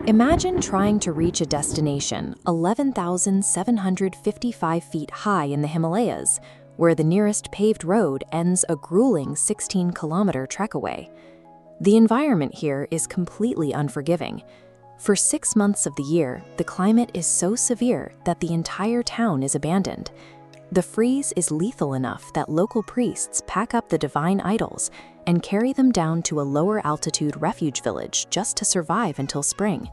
Imagine trying to reach a destination 11,755 feet high in the Himalayas, where the nearest paved road ends a grueling 16-kilometer trek away. The environment here is completely unforgiving. For 6 months of the year, the climate is so severe that the entire town is abandoned. The freeze is lethal enough that local priests pack up the divine idols and carry them down to a lower altitude refuge village just to survive until spring.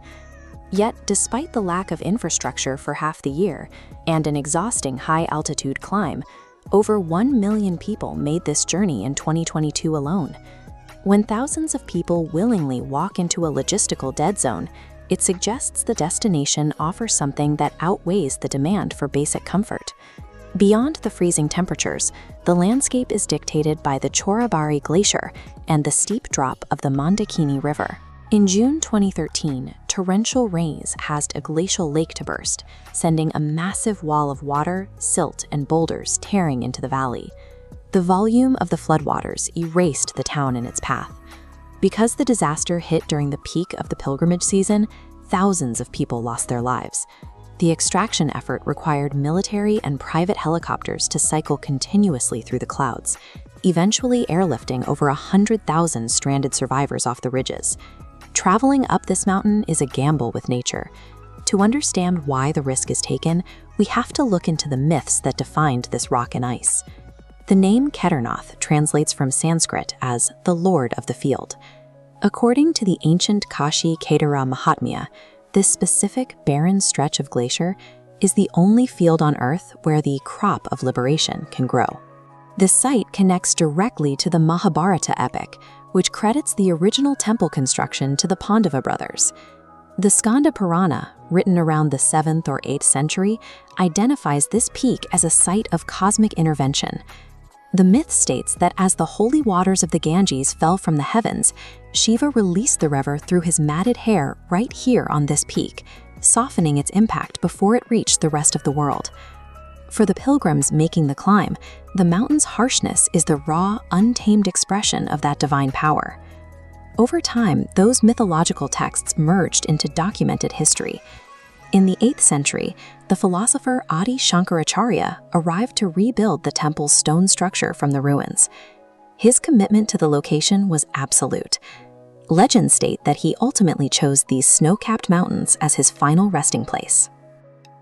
Yet, despite the lack of infrastructure for half the year and an exhausting high-altitude climb, over 1 million people made this journey in 2022 alone. When thousands of people willingly walk into a logistical dead zone, it suggests the destination offers something that outweighs the demand for basic comfort. Beyond the freezing temperatures, the landscape is dictated by the Chorabari Glacier and the steep drop of the Mandakini River. In June 2013, torrential rains caused a glacial lake to burst, sending a massive wall of water, silt, and boulders tearing into the valley. The volume of the floodwaters erased the town in its path. Because the disaster hit during the peak of the pilgrimage season, thousands of people lost their lives. The extraction effort required military and private helicopters to cycle continuously through the clouds, eventually airlifting over 100,000 stranded survivors off the ridges. Traveling up this mountain is a gamble with nature. To understand why the risk is taken, we have to look into the myths that defined this rock and ice. The name Kedarnath translates from Sanskrit as the Lord of the Field. According to the ancient Kashi Kedara Mahatmya, this specific barren stretch of glacier is the only field on Earth where the crop of liberation can grow. This site connects directly to the Mahabharata epic, which credits the original temple construction to the Pandava brothers. The Skanda Purana, written around the 7th or 8th century, identifies this peak as a site of cosmic intervention. The myth states that as the holy waters of the Ganges fell from the heavens, Shiva released the river through his matted hair right here on this peak, softening its impact before it reached the rest of the world. For the pilgrims making the climb, the mountain's harshness is the raw, untamed expression of that divine power. Over time, those mythological texts merged into documented history. In the 8th century, the philosopher Adi Shankaracharya arrived to rebuild the temple's stone structure from the ruins. His commitment to the location was absolute. Legends state that he ultimately chose these snow-capped mountains as his final resting place.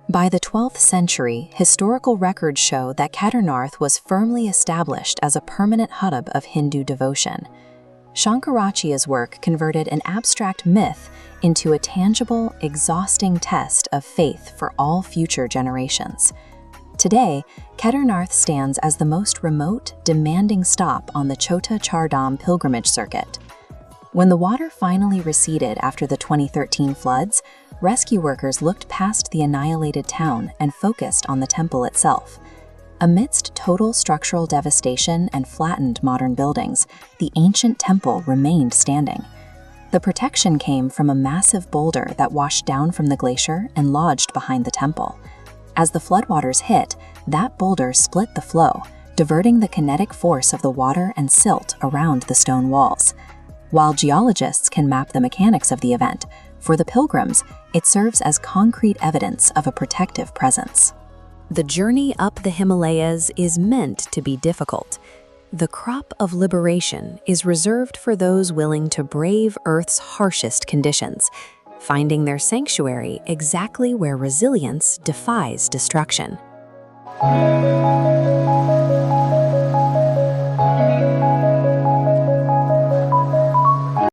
By the 12th century, historical records show that Kedarnath was firmly established as a permanent hub of Hindu devotion. Shankaracharya's work converted an abstract myth into a tangible, exhausting test of faith for all future generations. Today, Kedarnath stands as the most remote, demanding stop on the Chota Char Dham pilgrimage circuit. When the water finally receded after the 2013 floods, rescue workers looked past the annihilated town and focused on the temple itself. Amidst total structural devastation and flattened modern buildings, the ancient temple remained standing. The protection came from a massive boulder that washed down from the glacier and lodged behind the temple. As the floodwaters hit, that boulder split the flow, diverting the kinetic force of the water and silt around the stone walls. While geologists can map the mechanics of the event, for the pilgrims, it serves as concrete evidence of a protective presence. The journey up the Himalayas is meant to be difficult. The crop of liberation is reserved for those willing to brave Earth's harshest conditions, finding their sanctuary exactly where resilience defies destruction.